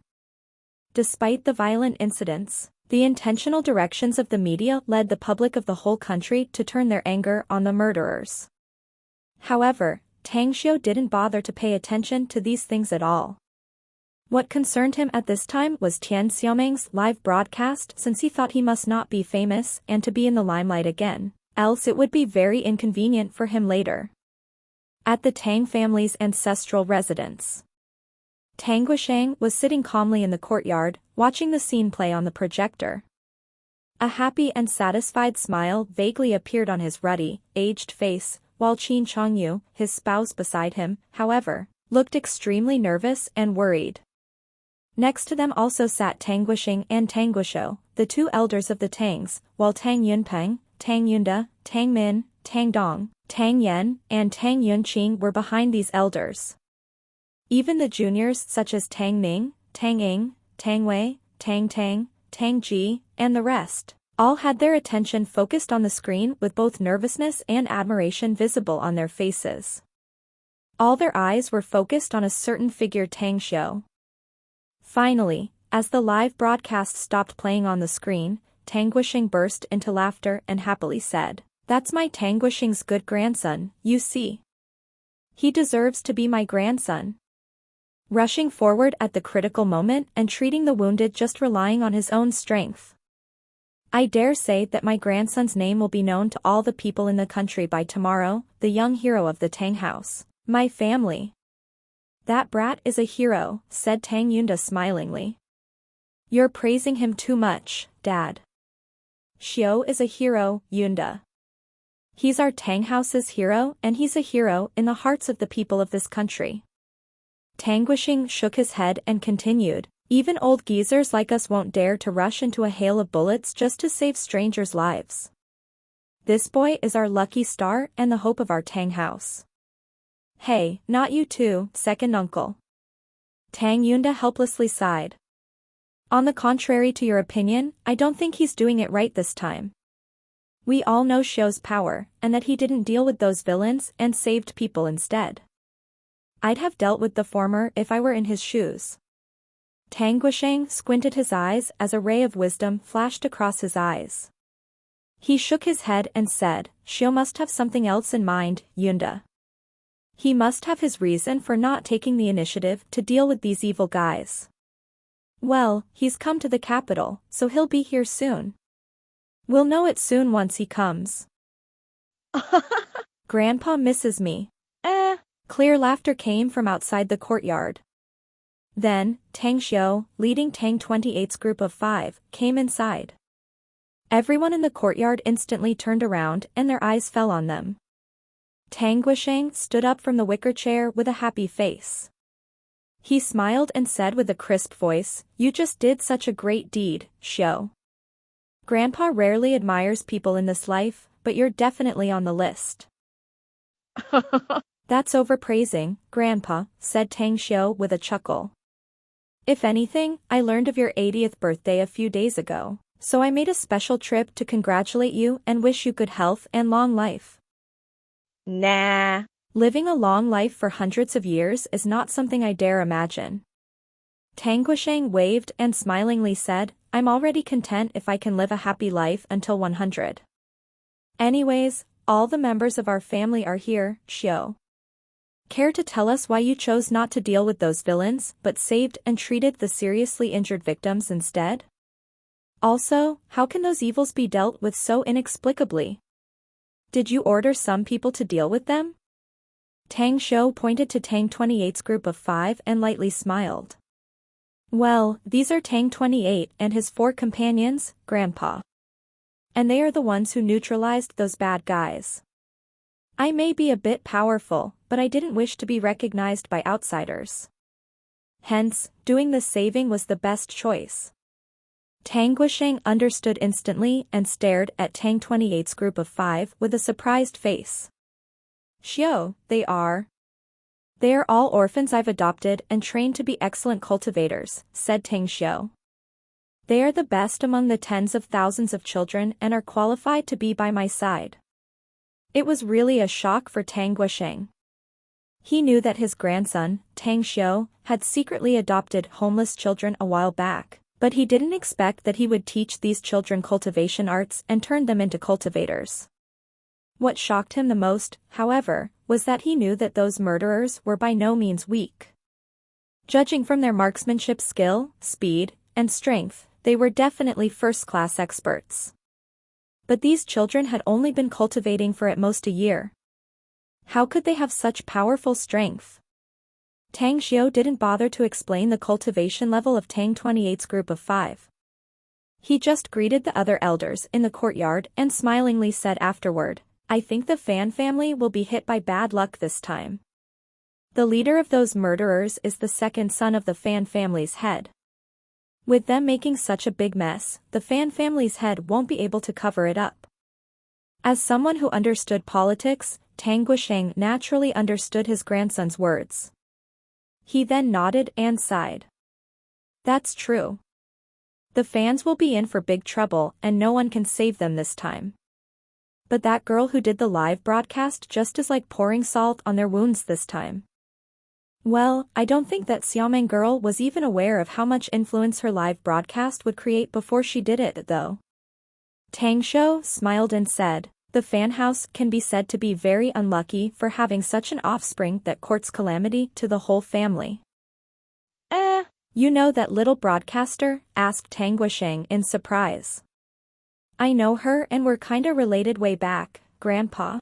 Despite the violent incidents, the intentional directions of the media led the public of the whole country to turn their anger on the murderers. However, Tang Xiu didn't bother to pay attention to these things at all. What concerned him at this time was Tian Xiaoming's live broadcast, since he thought he must not be famous and to be in the limelight again, else it would be very inconvenient for him later. At the Tang family's ancestral residence, Tang Guisheng was sitting calmly in the courtyard, watching the scene play on the projector. A happy and satisfied smile vaguely appeared on his ruddy, aged face, while Qin Chongyu, his spouse beside him, however, looked extremely nervous and worried. Next to them also sat Tang Guisheng and Tang Guishou, the two elders of the Tangs, while Tang Yunpeng, Tang Yunda, Tang Min, Tang Dong, Tang Yan, and Tang Yunqing were behind these elders. Even the juniors such as Tang Ning, Tang Ying, Tang Wei, Tang Tang, Tang Ji, and the rest, all had their attention focused on the screen with both nervousness and admiration visible on their faces. All their eyes were focused on a certain figure, Tang Xiu. Finally, as the live broadcast stopped playing on the screen, Tang Guisheng burst into laughter and happily said, "That's my Tang Guisheng's good grandson, you see. He deserves to be my grandson." Rushing forward at the critical moment and treating the wounded, just relying on his own strength. "I dare say that my grandson's name will be known to all the people in the country by tomorrow, the young hero of the Tang house, my family." "That brat is a hero," said Tang Yunda smilingly. "You're praising him too much, Dad. Xiu is a hero, Yunda. He's our Tang house's hero, and he's a hero in the hearts of the people of this country." Tang Guisheng shook his head and continued, "Even old geezers like us won't dare to rush into a hail of bullets just to save strangers' lives. This boy is our lucky star and the hope of our Tang house." "Hey, not you too, second uncle." Tang Yunda helplessly sighed. "On the contrary to your opinion, I don't think he's doing it right this time. We all know Xiu's power, and that he didn't deal with those villains and saved people instead. I'd have dealt with the former if I were in his shoes." Tang Guisheng squinted his eyes as a ray of wisdom flashed across his eyes. He shook his head and said, "Xiu must have something else in mind, Yunda. He must have his reason for not taking the initiative to deal with these evil guys. Well, he's come to the capital, so he'll be here soon. We'll know it soon once he comes." "Grandpa misses me." Clear laughter came from outside the courtyard. Then, Tang Xiu, leading Tang 28's group of 5, came inside. Everyone in the courtyard instantly turned around and their eyes fell on them. Tang Guisheng stood up from the wicker chair with a happy face. He smiled and said with a crisp voice, "You just did such a great deed, Xiu. Grandpa rarely admires people in this life, but you're definitely on the list." That's overpraising, Grandpa, said Tang Xiu with a chuckle. If anything, I learned of your 80th birthday a few days ago, so I made a special trip to congratulate you and wish you good health and long life. Nah. Living a long life for hundreds of years is not something I dare imagine. Tang Guisheng waved and smilingly said, I'm already content if I can live a happy life until 100. Anyways, all the members of our family are here, Xiu. Care to tell us why you chose not to deal with those villains but saved and treated the seriously injured victims instead? Also, how can those evils be dealt with so inexplicably? Did you order some people to deal with them? Tang Xiu pointed to Tang 28's group of 5 and lightly smiled. Well, these are Tang 28 and his 4 companions, Grandpa. And they are the ones who neutralized those bad guys. I may be a bit powerful, but I didn't wish to be recognized by outsiders. Hence, doing the saving was the best choice. Tang Guisheng understood instantly and stared at Tang 28's group of 5 with a surprised face. Xiu, they are all orphans I've adopted and trained to be excellent cultivators, said Tang Xiu. They are the best among the tens of thousands of children and are qualified to be by my side. It was really a shock for Tang Guisheng. He knew that his grandson, Tang Xiu, had secretly adopted homeless children a while back, but he didn't expect that he would teach these children cultivation arts and turn them into cultivators. What shocked him the most, however, was that he knew that those murderers were by no means weak. Judging from their marksmanship skill, speed, and strength, they were definitely first-class experts. But these children had only been cultivating for at most a year. How could they have such powerful strength? Tang Xiu didn't bother to explain the cultivation level of Tang 28's group of 5. He just greeted the other elders in the courtyard and smilingly said afterward, I think the Fan family will be hit by bad luck this time. The leader of those murderers is the second son of the Fan family's head. With them making such a big mess, the Fan family's head won't be able to cover it up. As someone who understood politics, Tang Guisheng naturally understood his grandson's words. He then nodded and sighed. That's true. The Fans will be in for big trouble and no one can save them this time. But that girl who did the live broadcast just is like pouring salt on their wounds this time. Well, I don't think that Xiaomeng girl was even aware of how much influence her live broadcast would create before she did it, though. Tang Xiu smiled and said, the Fan house can be said to be very unlucky for having such an offspring that courts calamity to the whole family. You know that little broadcaster? Asked Tang Guisheng in surprise. I know her and we're kinda related way back, Grandpa.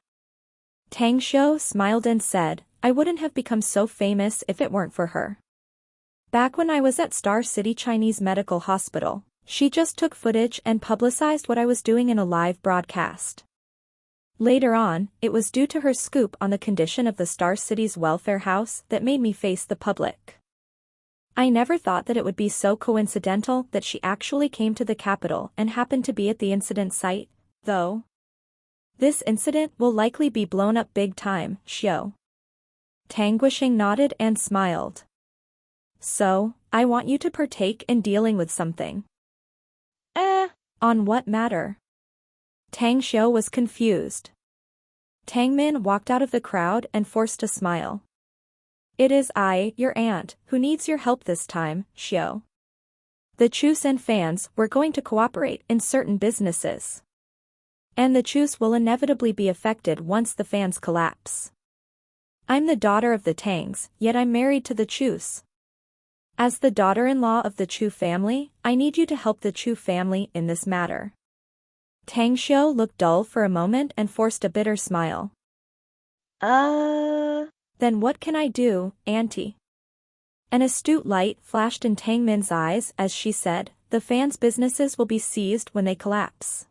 Tang Xiu smiled and said, I wouldn't have become so famous if it weren't for her. Back when I was at Star City Chinese Medical Hospital, she just took footage and publicized what I was doing in a live broadcast. Later on, it was due to her scoop on the condition of the Star City's welfare house that made me face the public. I never thought that it would be so coincidental that she actually came to the capital and happened to be at the incident site, though. This incident will likely be blown up big time, Xiu. Tang Guisheng nodded and smiled. So, I want you to partake in dealing with something. On what matter? Tang Xiu was confused. Tang Min walked out of the crowd and forced a smile. It is I, your aunt, who needs your help this time, Xiu. The Chus and Fans were going to cooperate in certain businesses. And the Chus will inevitably be affected once the Fans collapse. I'm the daughter of the Tangs, yet I'm married to the Chus. As the daughter-in-law of the Chu family, I need you to help the Chu family in this matter. Tang Xiu looked dull for a moment and forced a bitter smile. Then what can I do, Auntie? An astute light flashed in Tang Min's eyes as she said, the Fans' businesses will be seized when they collapse.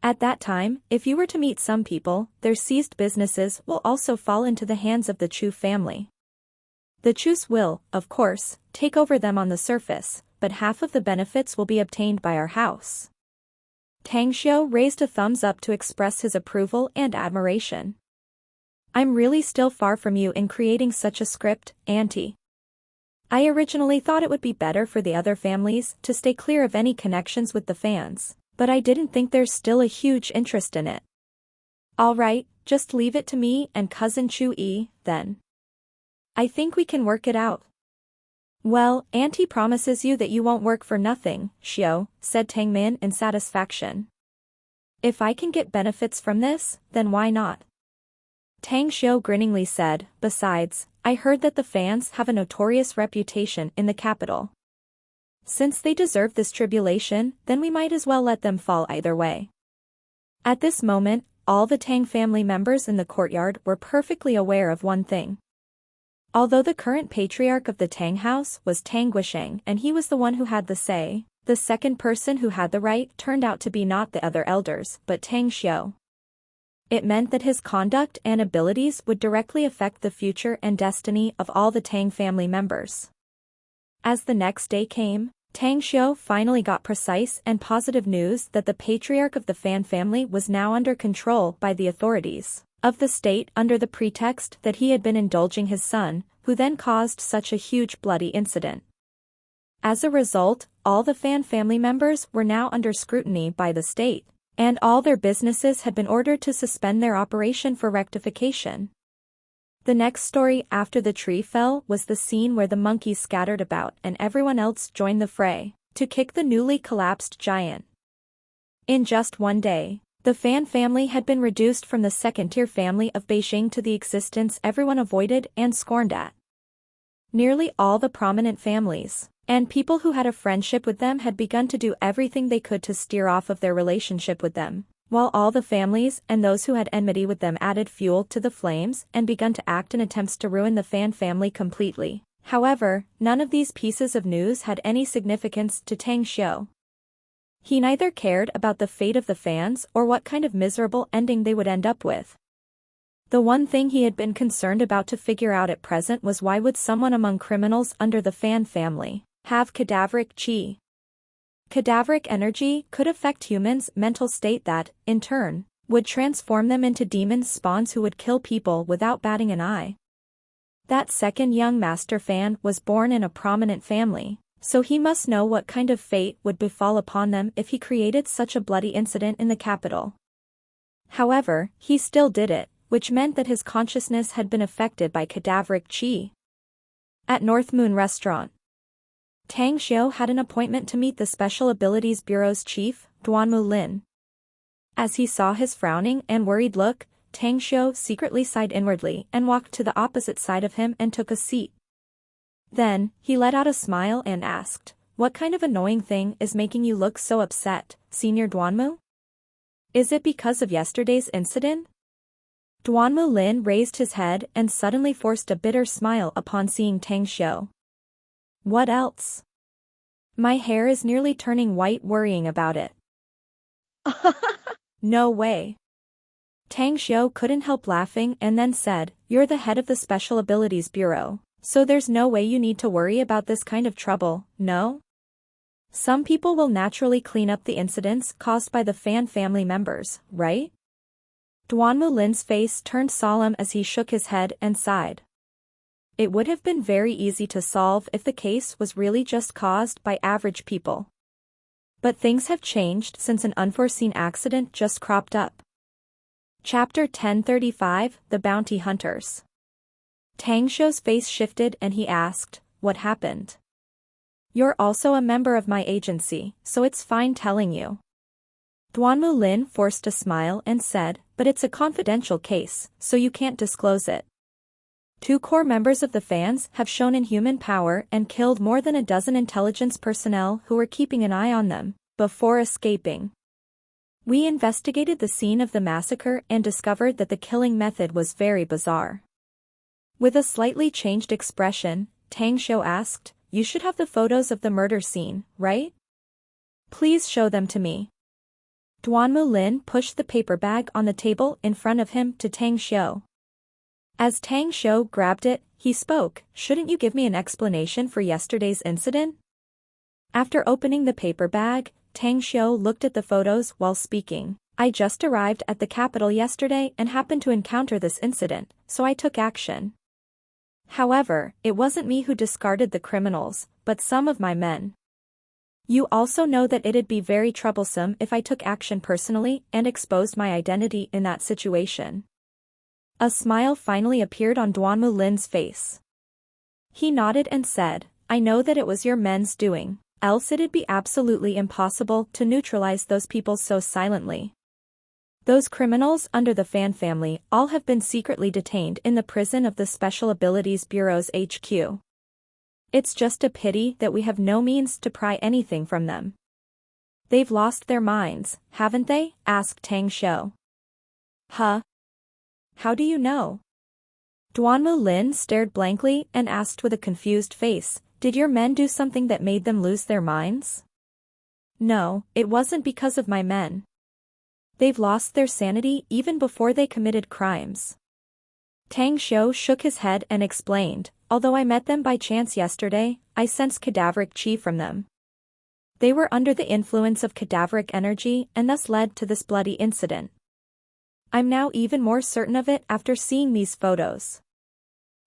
At that time, if you were to meet some people, their seized businesses will also fall into the hands of the Chu family. The Chus will, of course, take over them on the surface, but half of the benefits will be obtained by our house. Tang Xiu raised a thumbs up to express his approval and admiration. I'm really still far from you in creating such a script, Auntie. I originally thought it would be better for the other families to stay clear of any connections with the fans, but I didn't think there's still a huge interest in it. Alright, just leave it to me and Cousin Chu-yi, then. I think we can work it out. Well, Auntie promises you that you won't work for nothing, Xiao, said Tang Min in satisfaction. If I can get benefits from this, then why not? Tang Xiao grinningly said, besides, I heard that the fans have a notorious reputation in the capital. Since they deserve this tribulation, then we might as well let them fall either way. At this moment, all the Tang family members in the courtyard were perfectly aware of one thing. Although the current patriarch of the Tang house was Tang Guisheng and he was the one who had the say, the second person who had the right turned out to be not the other elders but Tang Xiao. It meant that his conduct and abilities would directly affect the future and destiny of all the Tang family members. As the next day came, Tang Xiao finally got precise and positive news that the patriarch of the Fan family was now under control by the authorities of the state under the pretext that he had been indulging his son, who then caused such a huge bloody incident. As a result, all the Fan family members were now under scrutiny by the state, and all their businesses had been ordered to suspend their operation for rectification. The next story after the tree fell was the scene where the monkeys scattered about and everyone else joined the fray to kick the newly collapsed giant. In just one day, the Fan family had been reduced from the second-tier family of Beijing to the existence everyone avoided and scorned at. Nearly all the prominent families and people who had a friendship with them had begun to do everything they could to steer off of their relationship with them, while all the families and those who had enmity with them added fuel to the flames and begun to act in attempts to ruin the Fan family completely. However, none of these pieces of news had any significance to Tang Xiao. He neither cared about the fate of the fans or what kind of miserable ending they would end up with. The one thing he had been concerned about to figure out at present was why would someone among criminals under the Fan family have cadaveric chi? Cadaveric energy could affect humans' mental state that, in turn, would transform them into demon spawns who would kill people without batting an eye. That second young master Fan was born in a prominent family, so he must know what kind of fate would befall upon them if he created such a bloody incident in the capital. However, he still did it, which meant that his consciousness had been affected by cadaveric chi. At North Moon Restaurant, Tang Xiao had an appointment to meet the Special Abilities Bureau's chief, Duanmu Lin. As he saw his frowning and worried look, Tang Xiao secretly sighed inwardly and walked to the opposite side of him and took a seat. Then, he let out a smile and asked, "What kind of annoying thing is making you look so upset, Senior Duanmu? Is it because of yesterday's incident?" Duanmu Lin raised his head and suddenly forced a bitter smile upon seeing Tang Xiao. "What else? My hair is nearly turning white worrying about it." "No way." Tang Xiao couldn't help laughing and then said, "You're the head of the Special Abilities Bureau, so there's no way you need to worry about this kind of trouble, no? Some people will naturally clean up the incidents caused by the Fan family members, right?" Duanmu Lin's face turned solemn as he shook his head and sighed. It would have been very easy to solve if the case was really just caused by average people. But things have changed since an unforeseen accident just cropped up. Chapter 1035, The Bounty Hunters. Tang Xiao's face shifted and he asked, "What happened?" "You're also a member of my agency, so it's fine telling you." Duanmu Lin forced a smile and said, "But it's a confidential case, so you can't disclose it. 2 core members of the fans have shown inhuman power and killed more than a dozen intelligence personnel who were keeping an eye on them, before escaping. We investigated the scene of the massacre and discovered that the killing method was very bizarre." With a slightly changed expression, Tang Xiao asked, "You should have the photos of the murder scene, right? Please show them to me." Duanmu Lin pushed the paper bag on the table in front of him to Tang Xiao. As Tang Xiao grabbed it, he spoke, "Shouldn't you give me an explanation for yesterday's incident?" After opening the paper bag, Tang Xiao looked at the photos while speaking, I just arrived at the capital yesterday and happened to encounter this incident, so I took action. However, it wasn't me who discarded the criminals, but some of my men. You also know that it'd be very troublesome if I took action personally and exposed my identity in that situation. A smile finally appeared on Duanmu Lin's face. He nodded and said, I know that it was your men's doing, else it'd be absolutely impossible to neutralize those people so silently. Those criminals under the Fan family all have been secretly detained in the prison of the Special Abilities Bureau's HQ. It's just a pity that we have no means to pry anything from them. They've lost their minds, haven't they? Asked Tang Shou. Huh? How do you know? Duanmu Lin stared blankly and asked with a confused face, did your men do something that made them lose their minds? No, it wasn't because of my men. They've lost their sanity even before they committed crimes. Tang Shou shook his head and explained, although I met them by chance yesterday, I sensed cadaveric chi from them. They were under the influence of cadaveric energy and thus led to this bloody incident. I'm now even more certain of it after seeing these photos.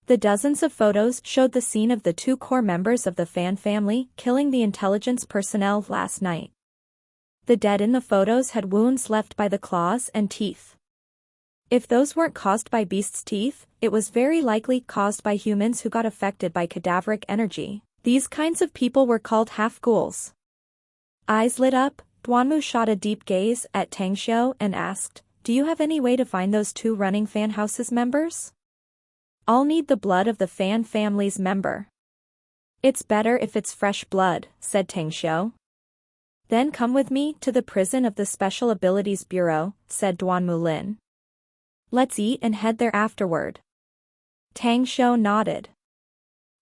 The dozens of photos showed the scene of the two core members of the Fan family killing the intelligence personnel last night. The dead in the photos had wounds left by the claws and teeth. If those weren't caused by beasts' teeth, it was very likely caused by humans who got affected by cadaveric energy. These kinds of people were called half-ghouls. Eyes lit up, Duanmu shot a deep gaze at Tang Shou and asked, do you have any way to find those two running Fan House's members? I'll need the blood of the Fan family's member. It's better if it's fresh blood, said Tang Shou. Then come with me to the prison of the Special Abilities Bureau, said Duanmu Lin. Let's eat and head there afterward. Tang Shou nodded.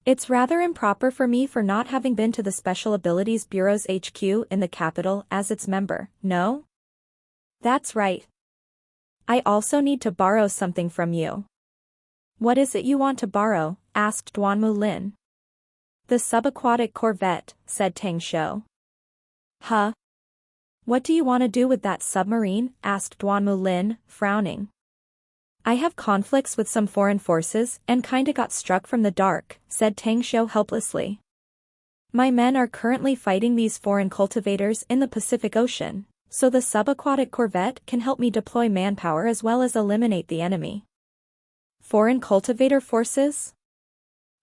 It's rather improper for me for not having been to the Special Abilities Bureau's HQ in the capital as its member, no? That's right. I also need to borrow something from you. What is it you want to borrow? Asked Duanmu Lin. The subaquatic corvette, said Tang Shou. Huh? What do you want to do with that submarine? Asked Duanmu Lin, frowning. I have conflicts with some foreign forces and kinda got struck from the dark, said Tang Shou helplessly. My men are currently fighting these foreign cultivators in the Pacific Ocean, so the subaquatic corvette can help me deploy manpower as well as eliminate the enemy. Foreign cultivator forces?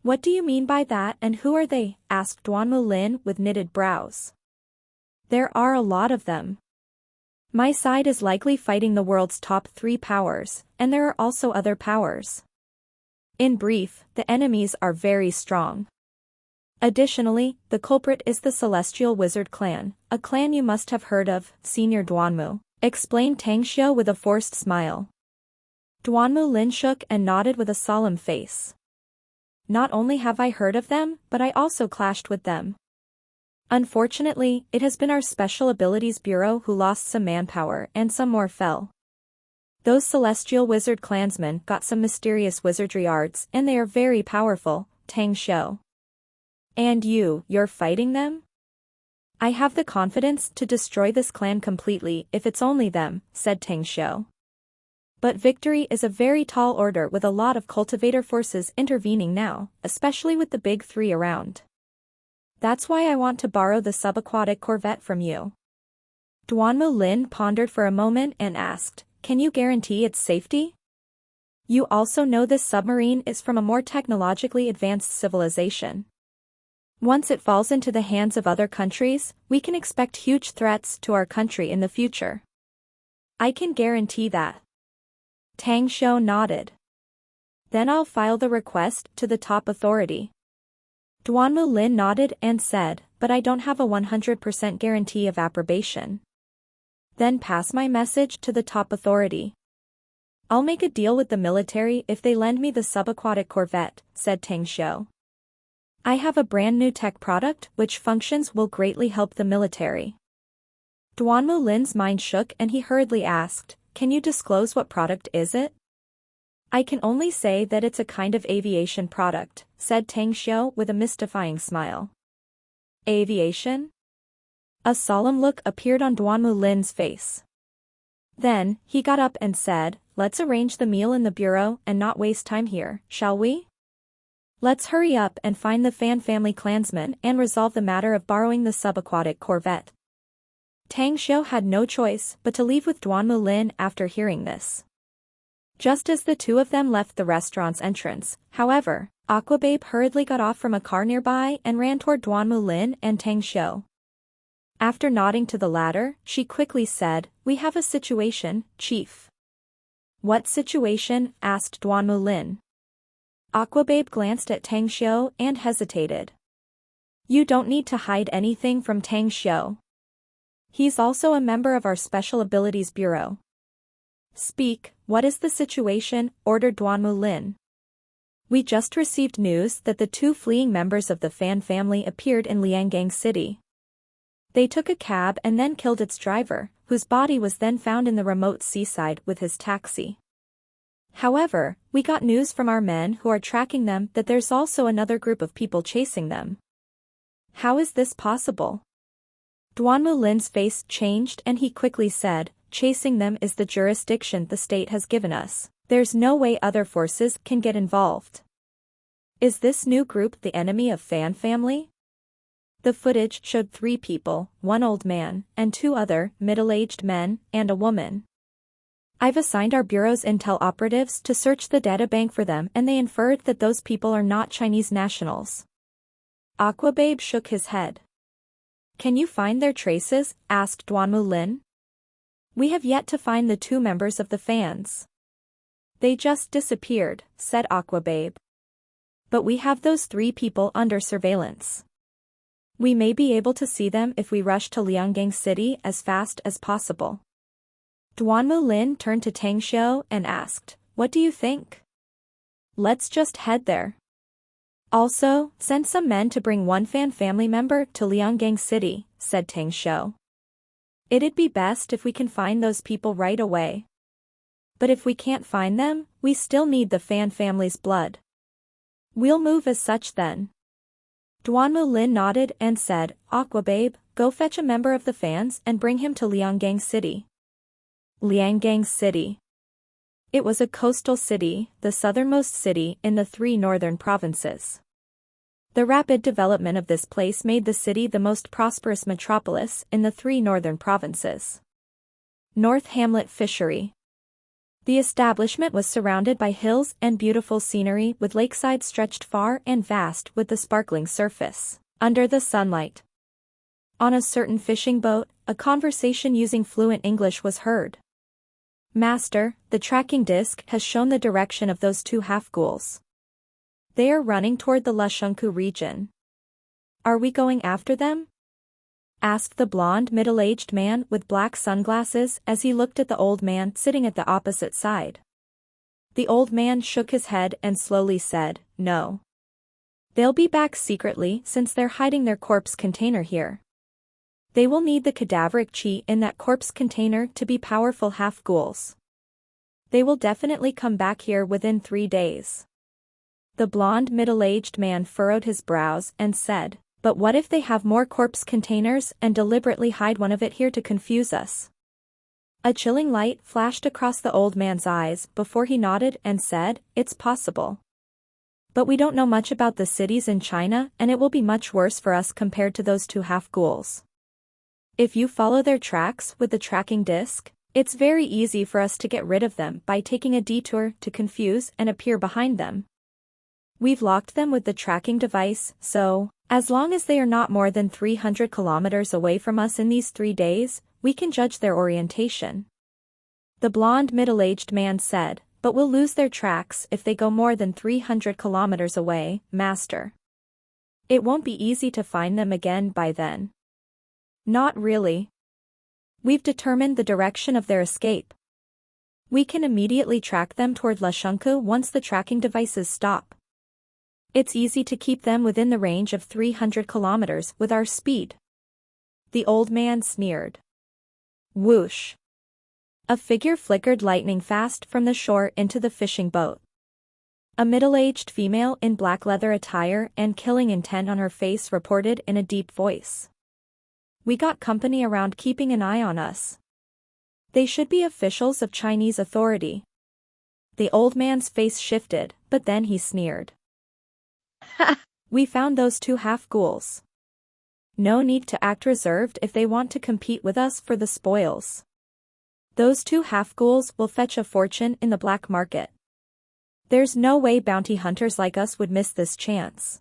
What do you mean by that and who are they? Asked Duanmu Lin with knitted brows. There are a lot of them. My side is likely fighting the world's top 3 powers, and there are also other powers. In brief, the enemies are very strong. Additionally, the culprit is the Celestial Wizard clan, a clan you must have heard of, Senior Duanmu, explained Tang Shou with a forced smile. Duanmu Lin shook and nodded with a solemn face. Not only have I heard of them, but I also clashed with them. Unfortunately, it has been our Special Abilities Bureau who lost some manpower and some more fell. Those Celestial Wizard clansmen got some mysterious wizardry arts and they are very powerful, Tang Shou. And you're fighting them? I have the confidence to destroy this clan completely if it's only them, said Tang Shou. But victory is a very tall order with a lot of cultivator forces intervening now, especially with the big 3 around. That's why I want to borrow the subaquatic corvette from you. Duanmu Lin pondered for a moment and asked, can you guarantee its safety? You also know this submarine is from a more technologically advanced civilization. Once it falls into the hands of other countries, we can expect huge threats to our country in the future. I can guarantee that. Tang Shou nodded. Then I'll file the request to the top authority. Duanmu Lin nodded and said, but I don't have a 100% guarantee of approbation. Then pass my message to the top authority. I'll make a deal with the military if they lend me the subaquatic corvette, said Tang Shou. I have a brand new tech product which functions will greatly help the military. Duanmu Lin's mind shook and he hurriedly asked, can you disclose what product is it? I can only say that it's a kind of aviation product, said Tang Shou with a mystifying smile. Aviation? A solemn look appeared on Duanmu Lin's face. Then, he got up and said, "Let's arrange the meal in the bureau and not waste time here, shall we? Let's hurry up and find the Fan family clansmen and resolve the matter of borrowing the subaquatic corvette." Tang Xiu had no choice but to leave with Duan Mulin after hearing this. Just as the two of them left the restaurant's entrance, however, Aquababe hurriedly got off from a car nearby and ran toward Duan Mulin and Tang Xiu. After nodding to the latter, she quickly said, "We have a situation, Chief." "What situation?" asked Duan Mulin. Aquababe glanced at Tang Xiu and hesitated. "You don't need to hide anything from Tang Xiu. He's also a member of our Special Abilities Bureau." "Speak, what is the situation?" ordered Duan Mulin. "We just received news that the two fleeing members of the Fan family appeared in Lianggang City. They took a cab and then killed its driver, whose body was then found in the remote seaside with his taxi. However, we got news from our men who are tracking them that there's also another group of people chasing them." "How is this possible?" Duan Mulin's face changed and he quickly said, "Chasing them is the jurisdiction the state has given us. There's no way other forces can get involved." "Is this new group the enemy of Fan family?" The footage showed 3 people, 1 old man, and 2 other, middle-aged men, and a woman. "I've assigned our bureau's intel operatives to search the databank for them and they inferred that those people are not Chinese nationals." Aquababe shook his head. "Can you find their traces?" asked Duan Mulin. "We have yet to find the 2 members of the fans. They just disappeared," said Aquababe. "But we have those 3 people under surveillance. We may be able to see them if we rush to Lianggang City as fast as possible." Duan Mulin turned to Tang Xiu and asked, "What do you think?" "Let's just head there. Also, send some men to bring 1 Fan family member to Lianggang City," said Tang Xiu. "It'd be best if we can find those people right away. But if we can't find them, we still need the Fan family's blood. We'll move as such then." Duan Mulin nodded and said, "Aquababe, go fetch a member of the fans and bring him to Lianggang City." Lianggang City. It was a coastal city, the southernmost city in the 3 northern provinces. The rapid development of this place made the city the most prosperous metropolis in the 3 northern provinces. North Hamlet Fishery. The establishment was surrounded by hills and beautiful scenery with lakeside stretched far and vast with the sparkling surface, under the sunlight. On a certain fishing boat, a conversation using fluent English was heard. "Master, the tracking disc has shown the direction of those 2 half-ghouls. They are running toward the Lushunku region. Are we going after them?" asked the blond middle-aged man with black sunglasses as he looked at the old man sitting at the opposite side. The old man shook his head and slowly said, "No. They'll be back secretly since they're hiding their corpse container here. They will need the cadaveric chi in that corpse container to be powerful half-ghouls. They will definitely come back here within 3 days." The blond middle-aged man furrowed his brows and said, "But what if they have more corpse containers and deliberately hide one of it here to confuse us?" A chilling light flashed across the old man's eyes before he nodded and said, "It's possible. But we don't know much about the cities in China and it will be much worse for us compared to those 2 half-ghouls. If you follow their tracks with the tracking disc, it's very easy for us to get rid of them by taking a detour to confuse and appear behind them. We've locked them with the tracking device, so, as long as they are not more than 300 kilometers away from us in these 3 days, we can judge their orientation." The blond middle-aged man said, "But we'll lose their tracks if they go more than 300 kilometers away, Master. It won't be easy to find them again by then." "Not really. We've determined the direction of their escape. We can immediately track them toward Lushunku once the tracking devices stop. It's easy to keep them within the range of 300 kilometers with our speed." The old man sneered. Whoosh! A figure flickered lightning fast from the shore into the fishing boat. A middle-aged female in black leather attire and killing intent on her face reported in a deep voice. "We got company around keeping an eye on us." They should be officials of Chinese authority. The old man's face shifted, but then he sneered. We found those two half-ghouls. No need to act reserved if they want to compete with us for the spoils. Those two half-ghouls will fetch a fortune in the black market. There's no way bounty hunters like us would miss this chance.